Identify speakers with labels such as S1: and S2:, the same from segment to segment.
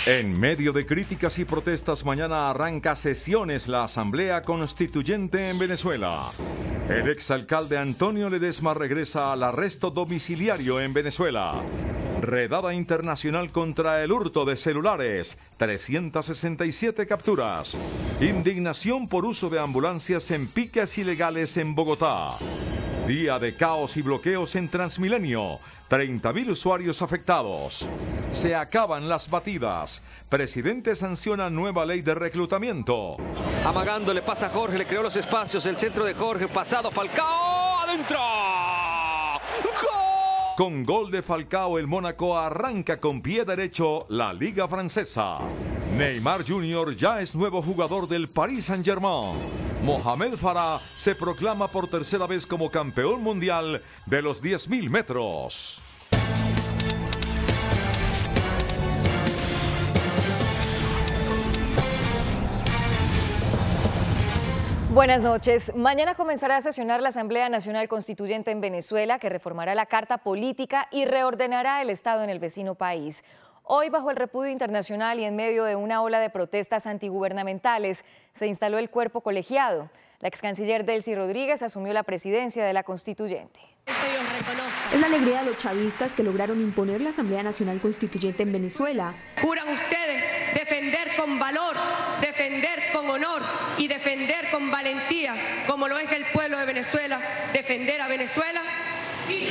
S1: En medio de críticas y protestas, mañana arranca sesiones la Asamblea Constituyente en Venezuela. El exalcalde Antonio Ledesma regresa al arresto domiciliario en Venezuela. Redada internacional contra el hurto de celulares, 367 capturas. Indignación por uso de ambulancias en piques ilegales en Bogotá. Día de caos y bloqueos en Transmilenio. 30.000 usuarios afectados. Se acaban las batidas. Presidente sanciona nueva ley de reclutamiento.
S2: Amagando, le pasa a Jorge, le creó los espacios. El centro de Jorge, pasado Falcao, adentro. ¡Gol!
S1: Con gol de Falcao, el Mónaco arranca con pie derecho la Liga Francesa. Neymar Jr. ya es nuevo jugador del Paris Saint-Germain. Mohamed Farah se proclama por tercera vez como campeón mundial de los 10.000 metros.
S3: Buenas noches. Mañana comenzará a sesionar la Asamblea Nacional Constituyente en Venezuela, que reformará la Carta Política y reordenará el Estado en el vecino país. Hoy, bajo el repudio internacional y en medio de una ola de protestas antigubernamentales, se instaló el cuerpo colegiado. La ex canciller Delcy Rodríguez asumió la presidencia de la Constituyente.
S4: Es la alegría de los chavistas que lograron imponer la Asamblea Nacional Constituyente en Venezuela.
S5: ¿Juran ustedes defender con valor, defender con honor y defender con valentía, como lo es el pueblo de Venezuela, defender a Venezuela? Sí.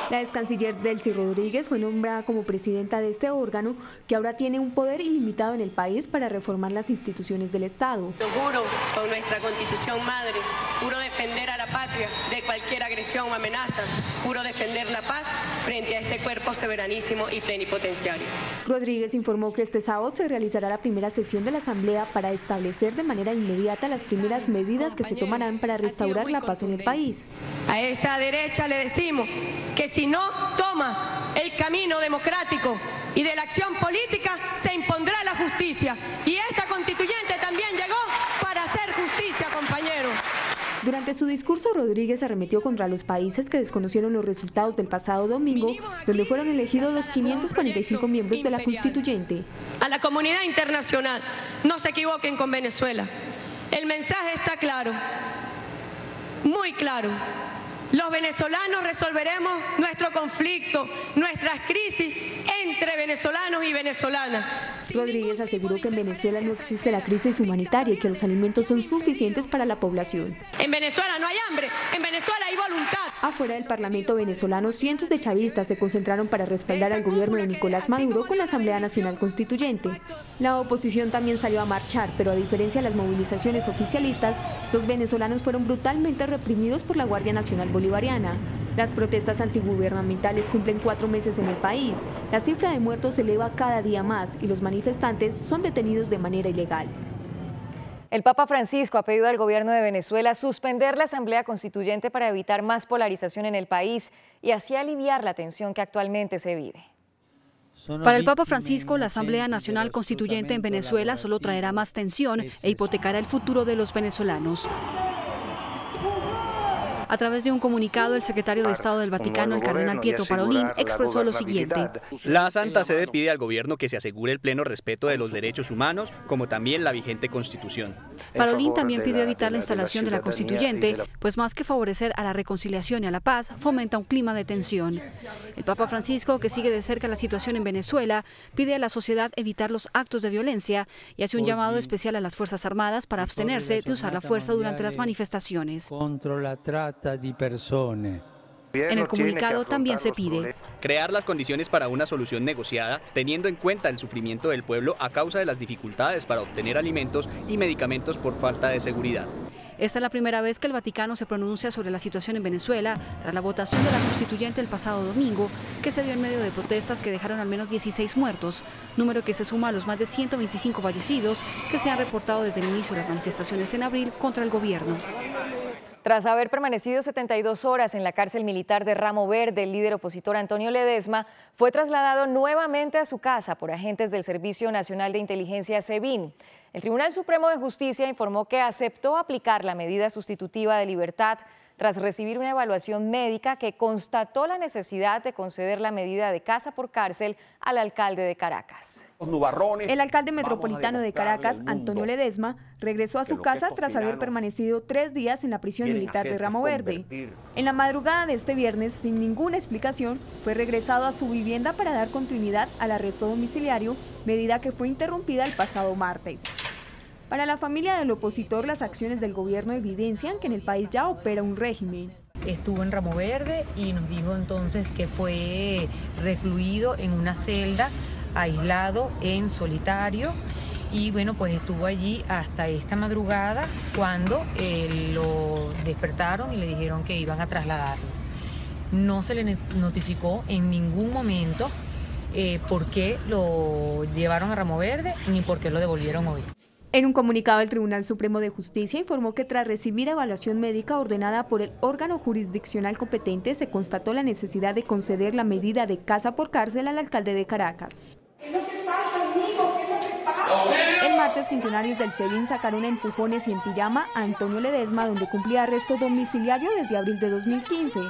S4: La ex canciller Delcy Rodríguez fue nombrada como presidenta de este órgano, que ahora tiene un poder ilimitado en el país para reformar las instituciones del Estado.
S5: Yo juro con nuestra Constitución Madre, juro defender a la patria de cualquier agresión o amenaza, juro defender la paz frente a este cuerpo soberanísimo y plenipotenciario.
S4: Rodríguez informó que este sábado se realizará la primera sesión de la Asamblea para establecer de manera inmediata las primeras medidas que se tomarán para restaurar la paz en el país.
S5: A esa derecha le decimos que si no toma el camino democrático y de la acción política, se impondrá la justicia. Y esta constituyente también llegó para hacer justicia, compañeros.
S4: Durante su discurso, Rodríguez arremetió contra los países que desconocieron los resultados del pasado domingo, donde fueron elegidos los 545 miembros de la Constituyente.
S5: A la comunidad internacional, no se equivoquen con Venezuela. El mensaje está claro, muy claro. Los venezolanos resolveremos nuestro conflicto, nuestras crisis entre venezolanos y venezolanas.
S4: Rodríguez aseguró que en Venezuela no existe la crisis humanitaria y que los alimentos son suficientes para la población.
S5: En Venezuela no hay hambre, en Venezuela hay voluntad.
S4: Afuera del Parlamento venezolano, cientos de chavistas se concentraron para respaldar al gobierno de Nicolás Maduro con la Asamblea Nacional Constituyente. La oposición también salió a marchar, pero a diferencia de las movilizaciones oficialistas, estos venezolanos fueron brutalmente reprimidos por la Guardia Nacional Bolivariana. Las protestas antigubernamentales cumplen 4 meses en el país. La cifra de muertos se eleva cada día más y los manifestantes son detenidos de manera ilegal.
S3: El Papa Francisco ha pedido al gobierno de Venezuela suspender la Asamblea Constituyente para evitar más polarización en el país y así aliviar la tensión que actualmente se vive.
S6: Para el Papa Francisco, la Asamblea Nacional Constituyente en Venezuela solo traerá más tensión e hipotecará el futuro de los venezolanos. A través de un comunicado, el secretario de Estado del Vaticano, el cardenal Pietro Parolin, expresó lo siguiente.
S7: La Santa Sede pide al gobierno que se asegure el pleno respeto de los derechos humanos, como también la vigente Constitución.
S6: Parolin también pidió evitar la instalación de la Constituyente, pues más que favorecer a la reconciliación y a la paz, fomenta un clima de tensión. El Papa Francisco, que sigue de cerca la situación en Venezuela, pide a la sociedad evitar los actos de violencia y hace un llamado especial a las Fuerzas Armadas para abstenerse de usar la fuerza durante las manifestaciones. En el comunicado también se pide
S7: crear las condiciones para una solución negociada, teniendo en cuenta el sufrimiento del pueblo a causa de las dificultades para obtener alimentos y medicamentos por falta de seguridad.
S6: Esta es la primera vez que el Vaticano se pronuncia sobre la situación en Venezuela tras la votación de la Constituyente el pasado domingo, que se dio en medio de protestas que dejaron al menos 16 muertos, número que se suma a los más de 125 fallecidos que se han reportado desde el inicio de las manifestaciones en abril contra el gobierno.
S3: Tras haber permanecido 72 horas en la cárcel militar de Ramo Verde, el líder opositor Antonio Ledesma fue trasladado nuevamente a su casa por agentes del Servicio Nacional de Inteligencia SEBIN. El Tribunal Supremo de Justicia informó que aceptó aplicar la medida sustitutiva de libertad tras recibir una evaluación médica que constató la necesidad de conceder la medida de casa por cárcel al alcalde de Caracas.
S4: El alcalde metropolitano de Caracas, Antonio Ledesma, regresó a su casa tras haber permanecido 3 días en la prisión militar de Ramo Verde. En la madrugada de este viernes, sin ninguna explicación, fue regresado a su vivienda para dar continuidad al arresto domiciliario, medida que fue interrumpida el pasado martes. Para la familia del opositor, las acciones del gobierno evidencian que en el país ya opera un régimen.
S8: Estuvo en Ramo Verde y nos dijo entonces que fue recluido en una celda, aislado, en solitario, y bueno, pues estuvo allí hasta esta madrugada cuando lo despertaron y le dijeron que iban a trasladarlo. No se le notificó en ningún momento por qué lo llevaron a Ramo Verde ni por qué lo devolvieron hoy.
S4: En un comunicado, el Tribunal Supremo de Justicia informó que tras recibir evaluación médica ordenada por el órgano jurisdiccional competente, se constató la necesidad de conceder la medida de casa por cárcel al alcalde de Caracas. El martes, funcionarios del SEBIN sacaron a empujones y en pijama a Antonio Ledesma, donde cumplía arresto domiciliario desde abril de 2015.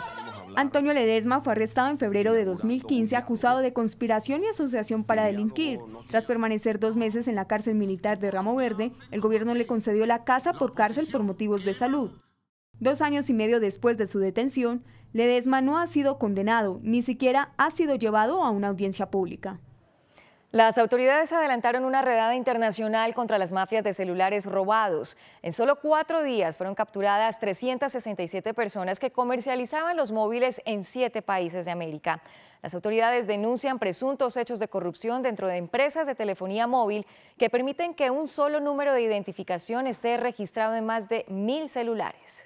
S4: Antonio Ledesma fue arrestado en febrero de 2015 acusado de conspiración y asociación para delinquir. Tras permanecer 2 meses en la cárcel militar de Ramo Verde, el gobierno le concedió la casa por cárcel por motivos de salud. 2 años y medio después de su detención, Ledesma no ha sido condenado, ni siquiera ha sido llevado a una audiencia pública.
S3: Las autoridades adelantaron una redada internacional contra las mafias de celulares robados. En solo 4 días fueron capturadas 367 personas que comercializaban los móviles en 7 países de América. Las autoridades denuncian presuntos hechos de corrupción dentro de empresas de telefonía móvil que permiten que un solo número de identificación esté registrado en más de 1000 celulares.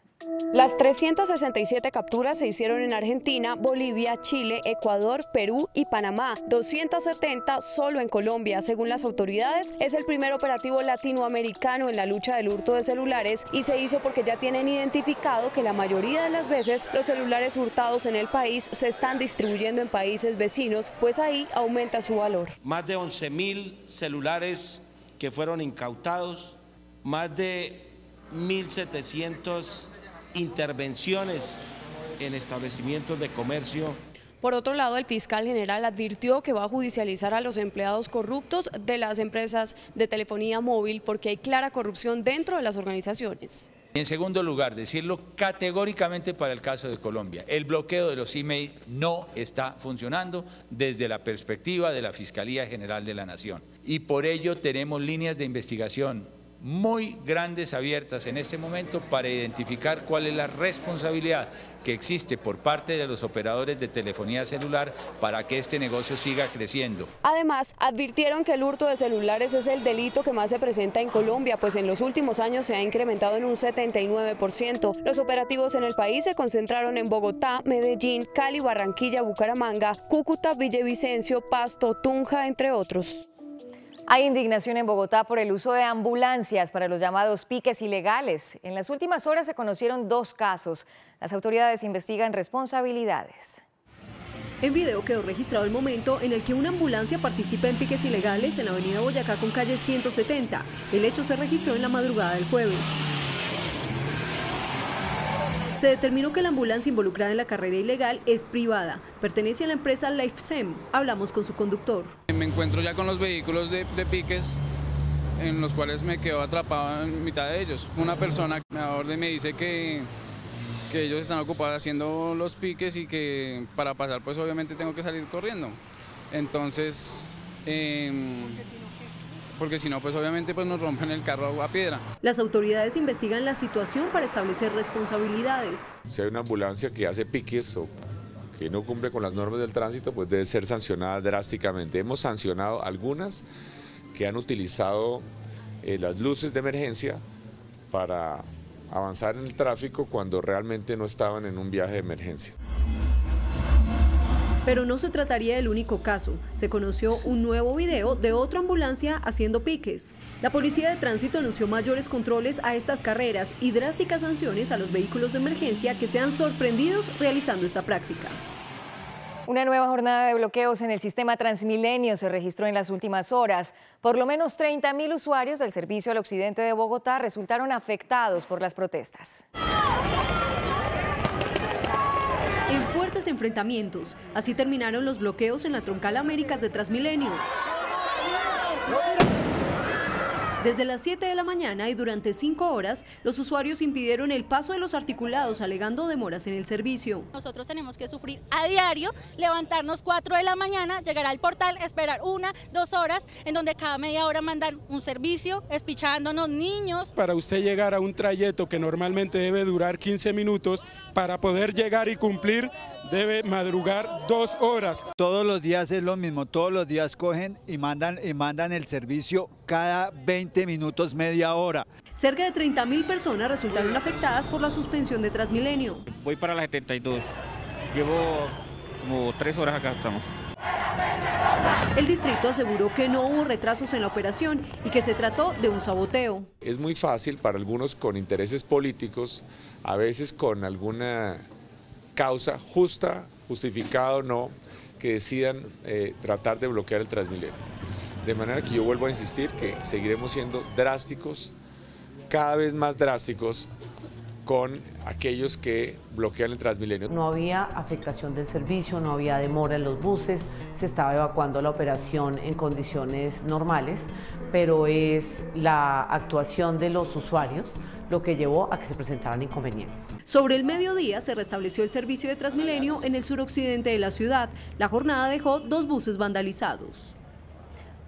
S9: Las 367 capturas se hicieron en Argentina, Bolivia, Chile, Ecuador, Perú y Panamá. 270 solo en Colombia. Según las autoridades, es el primer operativo latinoamericano en la lucha del hurto de celulares y se hizo porque ya tienen identificado que la mayoría de las veces los celulares hurtados en el país se están distribuyendo en países vecinos, pues ahí aumenta su valor.
S10: Más de 11.000 celulares que fueron incautados, más de 1.700 intervenciones en establecimientos de comercio.
S9: Por otro lado, el fiscal general advirtió que va a judicializar a los empleados corruptos de las empresas de telefonía móvil porque hay clara corrupción dentro de las organizaciones.
S11: En segundo lugar, decirlo categóricamente para el caso de Colombia, el bloqueo de los email no está funcionando desde la perspectiva de la Fiscalía General de la Nación y por ello tenemos líneas de investigación muy grandes abiertas en este momento para identificar cuál es la responsabilidad que existe por parte de los operadores de telefonía celular para que este negocio siga creciendo.
S9: Además, advirtieron que el hurto de celulares es el delito que más se presenta en Colombia, pues en los últimos años se ha incrementado en un 79%. Los operativos en el país se concentraron en Bogotá, Medellín, Cali, Barranquilla, Bucaramanga, Cúcuta, Villavicencio, Pasto, Tunja, entre otros.
S3: Hay indignación en Bogotá por el uso de ambulancias para los llamados piques ilegales. En las últimas horas se conocieron 2 casos. Las autoridades investigan responsabilidades.
S6: En video quedó registrado el momento en el que una ambulancia participa en piques ilegales en la avenida Boyacá con calle 170. El hecho se registró en la madrugada del jueves. Se determinó que la ambulancia involucrada en la carrera ilegal es privada. Pertenece a la empresa LifeSem. Hablamos con su conductor.
S12: Me encuentro ya con los vehículos de piques en los cuales me quedo atrapado en mitad de ellos. Una persona me aborda y me dice que ellos están ocupados haciendo los piques y que para pasar pues obviamente tengo que salir corriendo. Entonces, porque si no, pues obviamente pues nos rompen el carro a piedra.
S6: Las autoridades investigan la situación para establecer responsabilidades.
S13: Si hay una ambulancia que hace piques o que no cumple con las normas del tránsito, pues debe ser sancionada drásticamente. Hemos sancionado algunas que han utilizado las luces de emergencia para avanzar en el tráfico cuando realmente no estaban en un viaje de emergencia.
S6: Pero no se trataría del único caso. Se conoció un nuevo video de otra ambulancia haciendo piques. La Policía de Tránsito anunció mayores controles a estas carreras y drásticas sanciones a los vehículos de emergencia que sean sorprendidos realizando esta práctica.
S3: Una nueva jornada de bloqueos en el sistema Transmilenio se registró en las últimas horas. Por lo menos 30.000 usuarios del servicio al occidente de Bogotá resultaron afectados por las protestas.
S14: En fuertes enfrentamientos, así terminaron los bloqueos en la troncal Américas de Transmilenio. Desde las 7 de la mañana y durante 5 horas, los usuarios impidieron el paso de los articulados alegando demoras en el servicio.
S15: Nosotros tenemos que sufrir a diario, levantarnos 4 de la mañana, llegar al portal, esperar 1, 2 horas, en donde cada media hora mandan un servicio, espichándonos niños.
S16: Para usted llegar a un trayecto que normalmente debe durar 15 minutos, para poder llegar y cumplir, debe madrugar 2 horas.
S17: Todos los días es lo mismo, todos los días cogen y mandan el servicio cada 20 minutos, media hora.
S14: Cerca de 30.000 personas resultaron afectadas por la suspensión de Transmilenio.
S18: Voy para la 72, llevo como 3 horas acá estamos.
S14: El distrito aseguró que no hubo retrasos en la operación y que se trató de un saboteo.
S13: Es muy fácil para algunos con intereses políticos, a veces con alguna causa justa, justificada o no, que decidan tratar de bloquear el Transmilenio. De manera que yo vuelvo a insistir que seguiremos siendo drásticos, cada vez más drásticos, con aquellos que bloquean el Transmilenio.
S19: No había afectación del servicio, no había demora en los buses, se estaba evacuando la operación en condiciones normales, pero es la actuación de los usuarios lo que llevó a que se presentaran inconvenientes.
S14: Sobre el mediodía se restableció el servicio de Transmilenio en el suroccidente de la ciudad. La jornada dejó 2 buses vandalizados.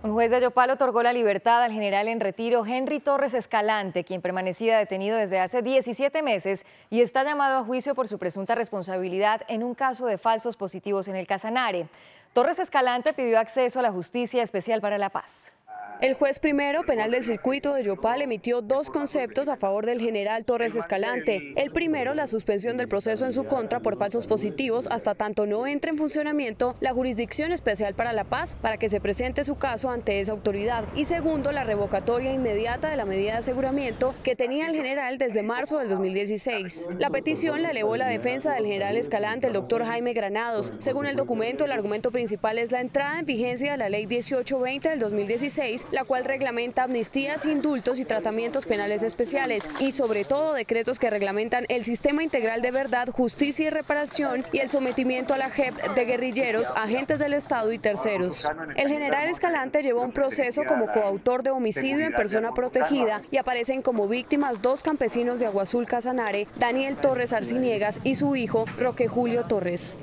S3: Un juez de Yopal otorgó la libertad al general en retiro Henry Torres Escalante, quien permanecía detenido desde hace 17 meses y está llamado a juicio por su presunta responsabilidad en un caso de falsos positivos en el Casanare. Torres Escalante pidió acceso a la Justicia Especial para la Paz.
S9: El juez primero penal del circuito de Yopal emitió 2 conceptos a favor del general Torres Escalante. El primero, la suspensión del proceso en su contra por falsos positivos hasta tanto no entre en funcionamiento la Jurisdicción Especial para la Paz para que se presente su caso ante esa autoridad. Y segundo, la revocatoria inmediata de la medida de aseguramiento que tenía el general desde marzo del 2016. La petición la elevó la defensa del general Escalante, el doctor Jaime Granados. Según el documento, el argumento principal es la entrada en vigencia de la Ley 1820 del 2016, la cual reglamenta amnistías, indultos y tratamientos penales especiales y sobre todo decretos que reglamentan el sistema integral de verdad, justicia y reparación y el sometimiento a la JEP de guerrilleros, agentes del Estado y terceros. El general Escalante llevó un proceso como coautor de homicidio en persona protegida y aparecen como víctimas 2 campesinos de Agua Azul Casanare, Daniel Torres Arciniegas y su hijo Roque Julio Torres.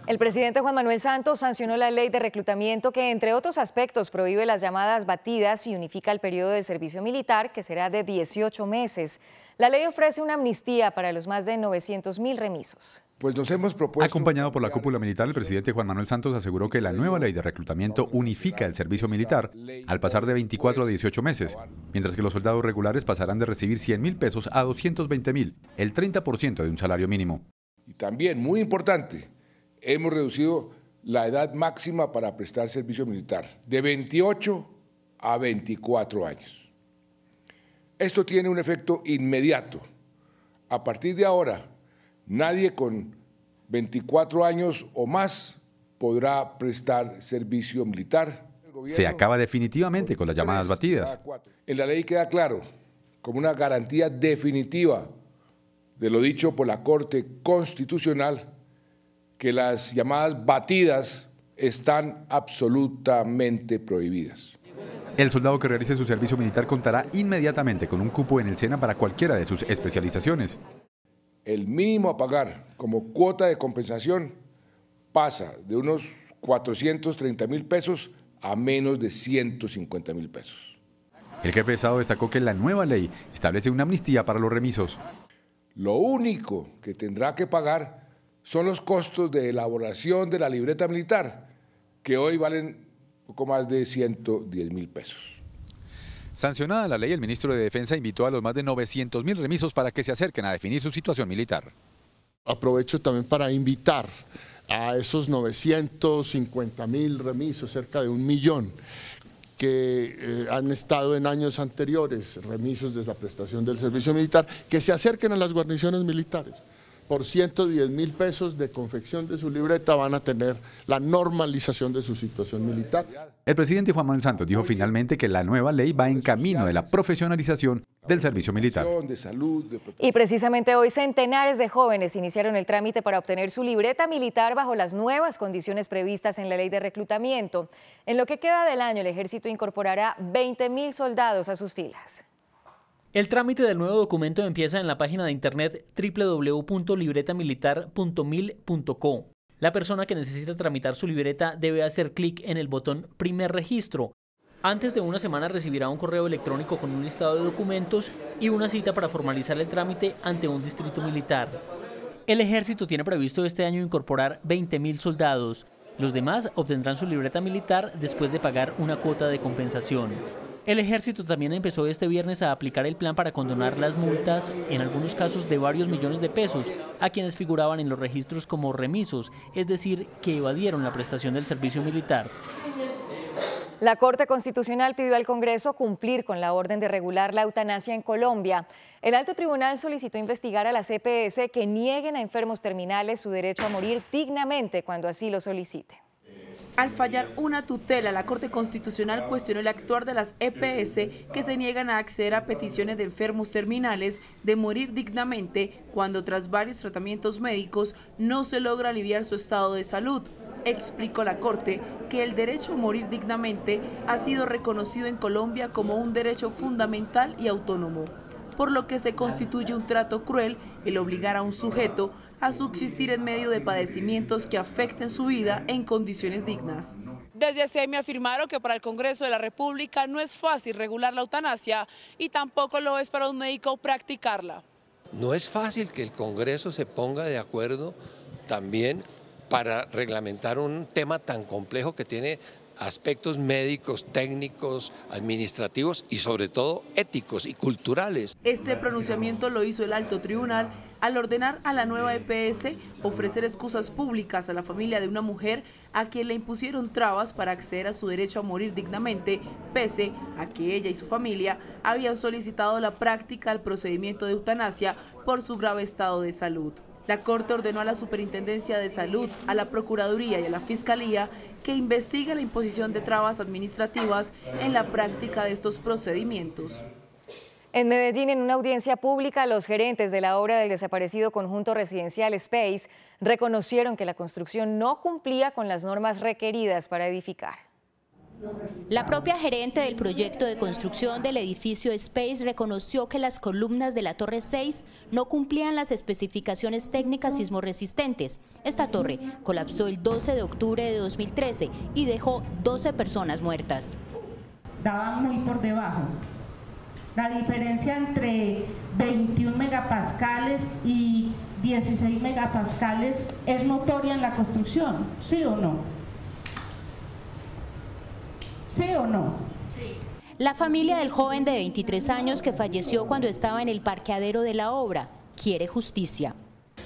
S3: El presidente Juan Manuel Santos sancionó la ley de reclutamiento que, entre otros aspectos, prohíbe las llamadas batidas y unifica el periodo de servicio militar, que será de 18 meses. La ley ofrece una amnistía para los más de 900.000 remisos.
S20: Pues nos hemos propuesto...
S21: Acompañado por la cúpula militar, el presidente Juan Manuel Santos aseguró que la nueva ley de reclutamiento unifica el servicio militar al pasar de 24 a 18 meses, mientras que los soldados regulares pasarán de recibir 100.000 pesos a 220.000, el 30% de un salario mínimo.
S20: Y también, muy importante, hemos reducido la edad máxima para prestar servicio militar de 28 a 24 años. Esto tiene un efecto inmediato. A partir de ahora, nadie con 24 años o más podrá prestar servicio militar.
S21: Se acaba definitivamente con las llamadas batidas.
S20: En la ley queda claro, como una garantía definitiva de lo dicho por la Corte Constitucional, que las llamadas batidas están absolutamente prohibidas.
S21: El soldado que realice su servicio militar contará inmediatamente con un cupo en el SENA para cualquiera de sus especializaciones.
S20: El mínimo a pagar como cuota de compensación pasa de unos 430.000 pesos a menos de 150.000 pesos.
S21: El jefe de Estado destacó que la nueva ley establece una amnistía para los remisos.
S20: Lo único que tendrá que pagar son los costos de elaboración de la libreta militar, que hoy valen poco más de 110.000 pesos.
S21: Sancionada la ley, el ministro de Defensa invitó a los más de 900.000 remisos para que se acerquen a definir su situación militar.
S22: Aprovecho también para invitar a esos 950.000 remisos, cerca de 1 millón, que han estado en años anteriores, remisos de la prestación del servicio militar, que se acerquen a las guarniciones militares, por 110.000 pesos de confección de su libreta van a tener la normalización de su situación militar.
S21: El presidente Juan Manuel Santos dijo finalmente que la nueva ley va en camino de la profesionalización del servicio militar.
S3: Y precisamente hoy centenares de jóvenes iniciaron el trámite para obtener su libreta militar bajo las nuevas condiciones previstas en la ley de reclutamiento. En lo que queda del año, el ejército incorporará 20.000 soldados a sus filas.
S1: El trámite del nuevo documento empieza en la página de internet www.libretamilitar.mil.co. La persona que necesita tramitar su libreta debe hacer clic en el botón Primer Registro. Antes de una semana recibirá un correo electrónico con un listado de documentos y una cita para formalizar el trámite ante un distrito militar. El ejército tiene previsto este año incorporar 20.000 soldados. Los demás obtendrán su libreta militar después de pagar una cuota de compensación. El ejército también empezó este viernes a aplicar el plan para condonar las multas, en algunos casos de varios millones de pesos, a quienes figuraban en los registros como remisos, es decir, que evadieron la prestación del servicio militar.
S3: La Corte Constitucional pidió al Congreso cumplir con la orden de regular la eutanasia en Colombia. El alto tribunal solicitó investigar a las EPS que nieguen a enfermos terminales su derecho a morir dignamente cuando así lo solicite.
S2: Al fallar una tutela, la Corte Constitucional cuestionó el actuar de las EPS que se niegan a acceder a peticiones de enfermos terminales de morir dignamente cuando tras varios tratamientos médicos no se logra aliviar su estado de salud. Explicó la Corte que el derecho a morir dignamente ha sido reconocido en Colombia como un derecho fundamental y autónomo, por lo que se constituye un trato cruel el obligar a un sujeto a subsistir en medio de padecimientos que afecten su vida en condiciones dignas.
S23: Desde ACEMI afirmaron que para el Congreso de la República no es fácil regular la eutanasia y tampoco lo es para un médico practicarla.
S24: No es fácil que el Congreso se ponga de acuerdo también para reglamentar un tema tan complejo que tiene aspectos médicos, técnicos, administrativos y sobre todo éticos y culturales.
S2: Este pronunciamiento lo hizo el alto tribunal al ordenar a la nueva EPS ofrecer excusas públicas a la familia de una mujer a quien le impusieron trabas para acceder a su derecho a morir dignamente, pese a que ella y su familia habían solicitado la práctica del procedimiento de eutanasia por su grave estado de salud. La Corte ordenó a la Superintendencia de Salud, a la Procuraduría y a la Fiscalía que investigue la imposición de trabas administrativas en la práctica de estos procedimientos.
S3: En Medellín, en una audiencia pública, los gerentes de la obra del desaparecido conjunto residencial Space reconocieron que la construcción no cumplía con las normas requeridas para edificar.
S25: La propia gerente del proyecto de construcción del edificio Space reconoció que las columnas de la Torre 6 no cumplían las especificaciones técnicas sismorresistentes. Esta torre colapsó el 12 de octubre de 2013 y dejó 12 personas muertas.
S26: Daba muy por debajo. La diferencia entre 21 megapascales y 16 megapascales es notoria en la construcción, ¿sí o no? ¿Sí o no?
S25: Sí. La familia del joven de 23 años que falleció cuando estaba en el parqueadero de la obra quiere justicia.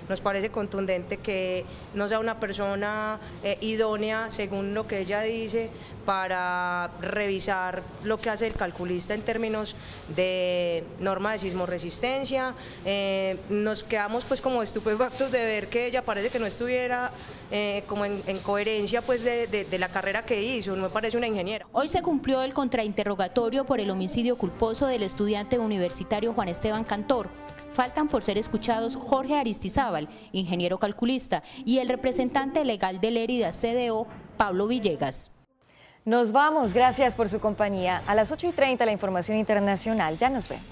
S27: Nos parece contundente que no sea una persona idónea, según lo que ella dice, para revisar lo que hace el calculista en términos de norma de sismorresistencia. Nos quedamos pues como estupefactos de ver que ella parece que no estuviera como en coherencia pues de la carrera que hizo, no me parece una ingeniera.
S25: Hoy se cumplió el contrainterrogatorio por el homicidio culposo del estudiante universitario Juan Esteban Cantor. Faltan por ser escuchados Jorge Aristizábal, ingeniero calculista, y el representante legal de Lérida CDO, Pablo Villegas.
S3: Nos vamos, gracias por su compañía. A las 8:30 la información internacional, ya nos vemos.